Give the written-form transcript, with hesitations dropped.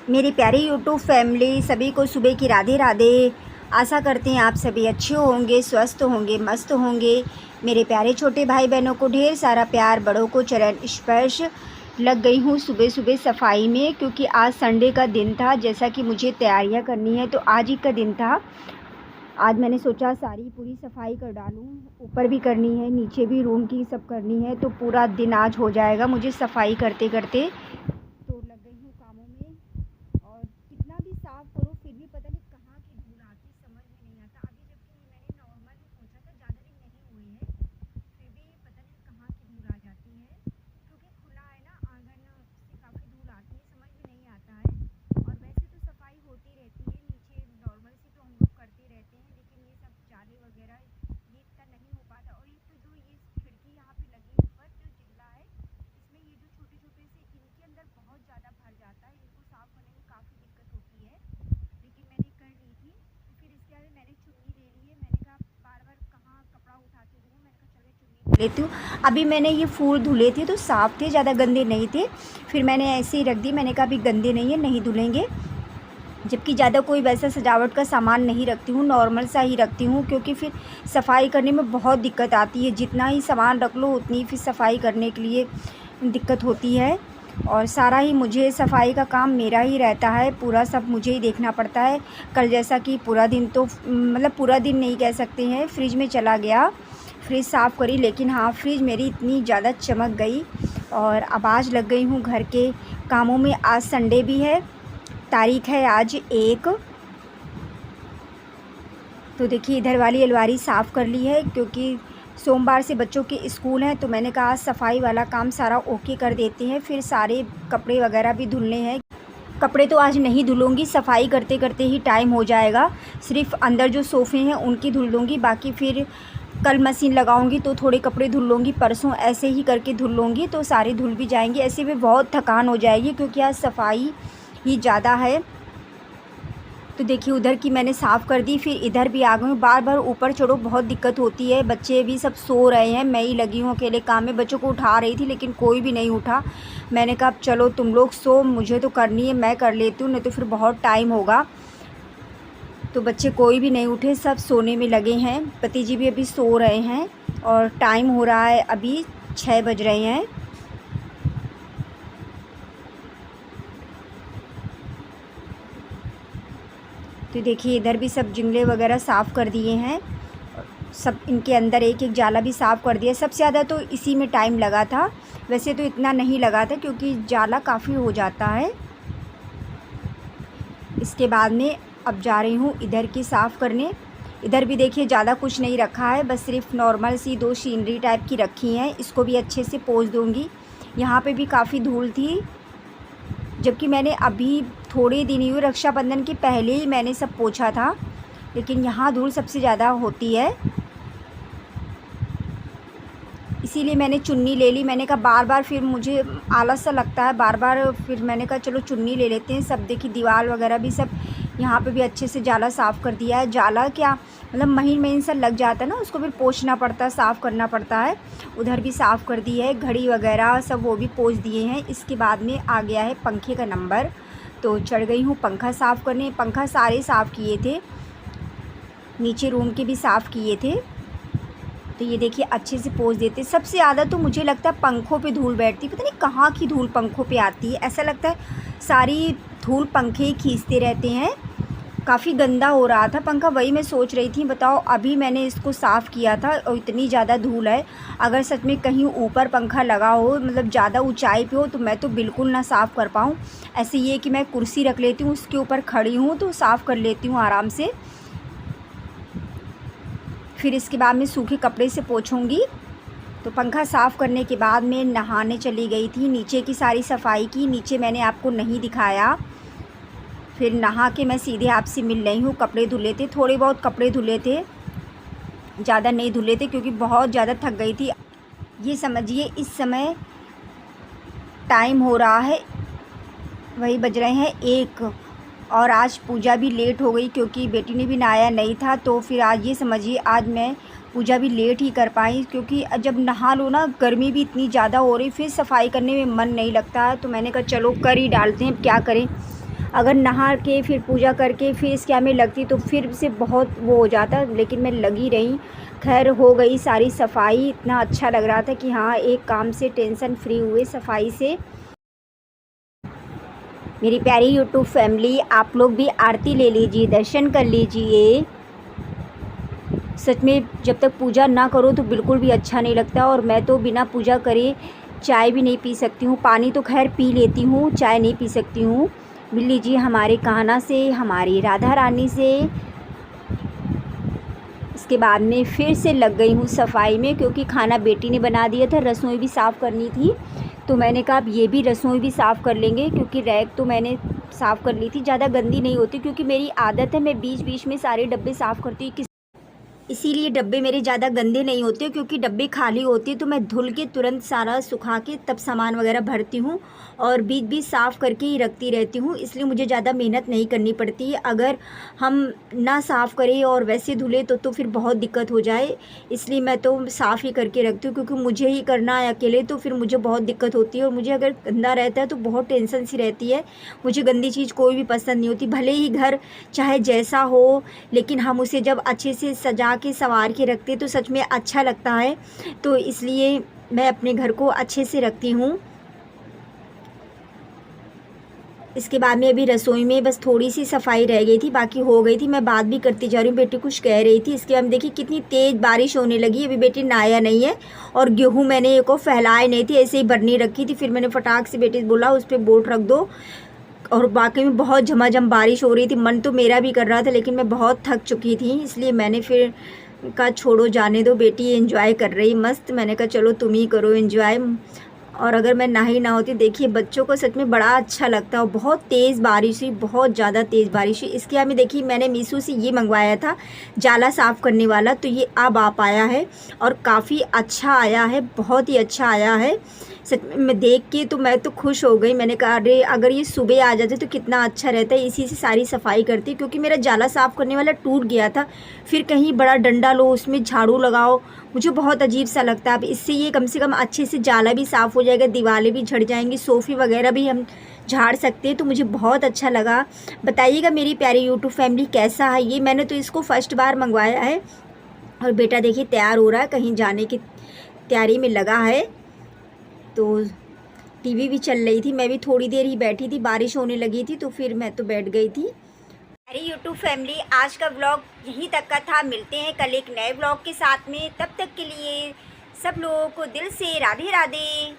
मेरी प्यारी YouTube family सभी को सुबह की राधे राधे। आशा करते हैं आप सभी अच्छे होंगे, स्वस्थ होंगे, मस्त होंगे। मेरे प्यारे छोटे भाई बहनों को ढेर सारा प्यार, बड़ों को चरण स्पर्श। लग गई हूँ सुबह सुबह सफाई में, क्योंकि आज संडे का दिन था। जैसा कि मुझे तैयारियां करनी है तो आज ही का दिन था। आज मैंने सोचा सारी पूरी सफाई कर डालूं। ऊपर भी करनी है, नीचे भी रूम की सब करनी है, तो पूरा दिन आज हो जाएगा मुझे सफाई करते करते। तो लग गई हूँ कामों में, और कितना भी साफ़ करो फिर भी पता नहीं कहाँ की धूल आती, समझ में नहीं आता। अभी जबकि मैंने नॉर्मल ही सोचा था, ज़्यादा दिन नहीं हुए हैं, फिर भी पता नहीं कहाँ की धूल आ जाती है। क्योंकि खुला है ना आंगन, से काफ़ी धूल आती है, समझ में नहीं आता है। और वैसे तो सफाई होती रहती है, नीचे नॉर्मल से तो हम लोग करते रहते हैं, लेकिन ये सब जाले वगैरह ये इतना नहीं हो पाता। और एक तो जो ये खिड़की यहाँ पे लगी ऊपर जो जिल्ला है, इसमें ये जो छोटे छोटे से इनके अंदर बहुत ज़्यादा भर जाता है। इनको साफ़ करने में काफ़ी दिक्कत होती है, लेकिन मैंने कर ली थी। तो फिर इसके बाद मैंने चुन्नी ले ली है। मैंने कहा बार बार कहाँ कपड़ा उठाती हूँ, मैंने कहा चलो चुन्नी लेती हूँ। अभी मैंने ये फूल धुले थे तो साफ़ थे, ज़्यादा गंदे नहीं थे। फिर मैंने ऐसे ही रख दी। मैंने कहा अभी गंदे नहीं है, नहीं धुलेंगे। जबकि ज़्यादा कोई वैसा सजावट का सामान नहीं रखती हूँ, नॉर्मल सा ही रखती हूँ, क्योंकि फिर सफाई करने में बहुत दिक्कत आती है। जितना ही सामान रख लो उतनी फिर सफाई करने के लिए दिक्कत होती है। और सारा ही मुझे सफाई का काम मेरा ही रहता है, पूरा सब मुझे ही देखना पड़ता है। कल जैसा कि पूरा दिन तो मतलब पूरा दिन नहीं कह सकते हैं, फ्रिज में चला गया, फ्रिज साफ़ करी, लेकिन हाँ फ्रिज मेरी इतनी ज़्यादा चमक गई। और अब आज लग गई हूँ घर के कामों में। आज संडे भी है, तारीख है आज 1। तो देखिए इधर वाली अलमारी साफ़ कर ली है, क्योंकि सोमवार से बच्चों के स्कूल हैं। तो मैंने कहा सफाई वाला काम सारा ओके कर देते हैं, फिर सारे कपड़े वगैरह भी धुलने हैं। कपड़े तो आज नहीं धुलूँगी, सफाई करते करते ही टाइम हो जाएगा। सिर्फ अंदर जो सोफ़े हैं उनकी धुल लूँगी, बाकी फिर कल मशीन लगाऊंगी तो थोड़े कपड़े धुल लूँगी, परसों ऐसे ही करके धुल लूँगी तो सारे धुल भी जाएंगे। ऐसे में बहुत थकान हो जाएगी, क्योंकि आज सफाई ही ज़्यादा है। तो देखिए उधर की मैंने साफ़ कर दी, फिर इधर भी आ गई हूँ। बार बार ऊपर चढ़ो बहुत दिक्कत होती है। बच्चे भी सब सो रहे हैं, मैं ही लगी हूँ अकेले काम में। बच्चों को उठा रही थी लेकिन कोई भी नहीं उठा। मैंने कहा अब चलो तुम लोग सो, मुझे तो करनी है, मैं कर लेती हूँ, नहीं तो फिर बहुत टाइम होगा। तो बच्चे कोई भी नहीं उठे, सब सोने में लगे हैं। पति जी भी अभी सो रहे हैं, और टाइम हो रहा है अभी 6 बज रहे हैं। तो देखिए इधर भी सब जिंगले वगैरह साफ़ कर दिए हैं, सब इनके अंदर एक एक जाला भी साफ़ कर दिया। सबसे ज़्यादा तो इसी में टाइम लगा था, वैसे तो इतना नहीं लगा था, क्योंकि जाला काफ़ी हो जाता है। इसके बाद में अब जा रही हूँ इधर की साफ़ करने। इधर भी देखिए ज़्यादा कुछ नहीं रखा है, बस सिर्फ नॉर्मल सी 2 सीनरी टाइप की रखी हैं। इसको भी अच्छे से पोंछ दूँगी। यहाँ पे भी काफ़ी धूल थी, जबकि मैंने अभी थोड़े दिन ही हुए, रक्षाबंधन के पहले ही मैंने सब पोंछा था, लेकिन यहाँ धूल सबसे ज़्यादा होती है, इसीलिए मैंने चुन्नी ले ली। मैंने कहा बार बार फिर मुझे आलस सा लगता है बार बार, फिर मैंने कहा चलो चुन्नी ले लेते हैं। सब देखिए दीवार वगैरह भी सब यहाँ पे भी अच्छे से जाला साफ़ कर दिया है। जाला क्या मतलब महीन महीन सा लग जाता है ना, उसको फिर पोंछना पड़ता है, साफ़ करना पड़ता है। उधर भी साफ़ कर दी है, घड़ी वगैरह सब वो भी पोंछ दिए हैं। इसके बाद में आ गया है पंखे का नंबर, तो चढ़ गई हूँ पंखा साफ़ करने। पंखा सारे साफ़ किए थे, नीचे रूम के भी साफ़ किए थे। तो ये देखिए अच्छे से पोंछ देते। सबसे ज़्यादा तो मुझे लगता है पंखों पे धूल बैठती, पता नहीं कहाँ की धूल पंखों पे आती है। ऐसा लगता है सारी धूल पंखे ही खींचते रहते हैं। काफ़ी गंदा हो रहा था पंखा, वही मैं सोच रही थी। बताओ अभी मैंने इसको साफ़ किया था और इतनी ज़्यादा धूल है। अगर सच में कहीं ऊपर पंखा लगा हो, मतलब ज़्यादा ऊंचाई पे हो, तो मैं तो बिल्कुल ना साफ़ कर पाऊँ। ऐसे ये कि मैं कुर्सी रख लेती हूँ, उसके ऊपर खड़ी हूँ तो साफ़ कर लेती हूँ आराम से। फिर इसके बाद में सूखे कपड़े से पोंछूंगी। तो पंखा साफ़ करने के बाद मैं नहाने चली गई थी। नीचे की सारी सफाई की, नीचे मैंने आपको नहीं दिखाया। फिर नहा के मैं सीधे आपसे मिल रही हूँ। कपड़े धुले थे, थोड़े बहुत कपड़े धुले थे, ज़्यादा नहीं धुले थे, क्योंकि बहुत ज़्यादा थक गई थी। ये समझिए इस समय टाइम हो रहा है, वही बज रहे हैं 1। और आज पूजा भी लेट हो गई, क्योंकि बेटी ने भी नहाया नहीं था। तो फिर आज ये समझिए आज मैं पूजा भी लेट ही कर पाई, क्योंकि जब नहा लो ना, गर्मी भी इतनी ज़्यादा हो रही, फिर सफाई करने में मन नहीं लगता है। तो मैंने कहा चलो कर ही डालते हैं, क्या करें। अगर नहा के फिर पूजा करके फिर इसके यहाँ में लगती तो फिर से बहुत वो हो जाता, लेकिन मैं लगी रही। खैर हो गई सारी सफाई, इतना अच्छा लग रहा था कि हाँ एक काम से टेंशन फ्री हुए सफाई से। मेरी प्यारी यूट्यूब फैमिली, आप लोग भी आरती ले लीजिए, दर्शन कर लीजिए। सच में जब तक पूजा ना करो तो बिल्कुल भी अच्छा नहीं लगता, और मैं तो बिना पूजा करे चाय भी नहीं पी सकती हूँ। पानी तो खैर पी लेती हूँ, चाय नहीं पी सकती हूँ। मिल लीजिए हमारे कान्हा से, हमारी राधा रानी से। इसके बाद में फिर से लग गई हूँ सफाई में, क्योंकि खाना बेटी ने बना दिया था, रसोई भी साफ़ करनी थी। तो मैंने कहा अब ये भी रसोई भी साफ़ कर लेंगे, क्योंकि रैक तो मैंने साफ़ कर ली थी, ज़्यादा गंदी नहीं होती, क्योंकि मेरी आदत है मैं बीच बीच में सारे डब्बे साफ़ करती हूँ। इसीलिए डब्बे मेरे ज़्यादा गंदे नहीं होते, क्योंकि डब्बे खाली होते हैं तो मैं धुल के तुरंत सारा सुखा के तब सामान वगैरह भरती हूँ, और बीच बीच साफ़ करके ही रखती रहती हूँ। इसलिए मुझे ज़्यादा मेहनत नहीं करनी पड़ती है। अगर हम ना साफ़ करें और वैसे धुले तो फिर बहुत दिक्कत हो जाए, इसलिए मैं तो साफ़ ही करके रखती हूँ, क्योंकि मुझे ही करना है अकेले, तो फिर मुझे बहुत दिक्कत होती है। और मुझे अगर गंदा रहता है तो बहुत टेंशन सी रहती है। मुझे गंदी चीज़ कोई भी पसंद नहीं होती, भले ही घर चाहे जैसा हो, लेकिन हम उसे जब अच्छे से सजा के संवार के रखते तो सच में अच्छा लगता है। तो इसलिए मैं अपने घर को अच्छे से रखती हूँ। इसके बाद में अभी रसोई में बस थोड़ी सी सफाई रह गई थी, बाकी हो गई थी। मैं बात भी करती जा रही हूँ, बेटी कुछ कह रही थी। इसके बाद में देखिए कितनी तेज़ बारिश होने लगी। अभी बेटी नहाया नहीं है, और गेहूँ मैंने एक को फैलाए नहीं थी, ऐसे ही भरनी रखी थी। फिर मैंने फटाक से बेटी से बोला उस पर बोट रख दो, और वाकई में बहुत झमाझम बारिश हो रही थी। मन तो मेरा भी कर रहा था, लेकिन मैं बहुत थक चुकी थी, इसलिए मैंने फिर कहा छोड़ो जाने दो, बेटी एंजॉय कर रही मस्त। मैंने कहा चलो तुम ही करो एंजॉय। और अगर मैं ना ही ना होती, देखिए बच्चों को सच में बड़ा अच्छा लगता है। और बहुत तेज़ बारिश हुई, बहुत ज़्यादा तेज़ बारिश हुई। इसके में देखिए मैंने मीशो से ये मंगवाया था जाला साफ़ करने वाला, तो ये अब आ पाया है और काफ़ी अच्छा आया है, बहुत ही अच्छा आया है। सच में मैं देख के तो मैं तो खुश हो गई। मैंने कहा अरे अगर ये सुबह आ जाते तो कितना अच्छा रहता है, इसी से सारी सफाई करती, क्योंकि मेरा जाला साफ़ करने वाला टूट गया था। फिर कहीं बड़ा डंडा लो, उसमें झाड़ू लगाओ, मुझे बहुत अजीब सा लगता है। अब इससे ये कम से कम अच्छे से जाला भी साफ़ हो जाएगा, दीवारें भी झड़ जाएंगी, सोफ़े वगैरह भी हम झाड़ सकते हैं। तो मुझे बहुत अच्छा लगा। बताइएगा मेरी प्यारी यूट्यूब फैमिली कैसा है ये। मैंने तो इसको फर्स्ट बार मंगवाया है। और बेटा देखिए तैयार हो रहा है, कहीं जाने की तैयारी में लगा है। तो टीवी भी चल रही थी, मैं भी थोड़ी देर ही बैठी थी, बारिश होने लगी थी तो फिर मैं तो बैठ गई थी। अरे यूट्यूब फैमिली, आज का व्लॉग यहीं तक का था। मिलते हैं कल एक नए व्लॉग के साथ में, तब तक के लिए सब लोगों को दिल से राधे राधे।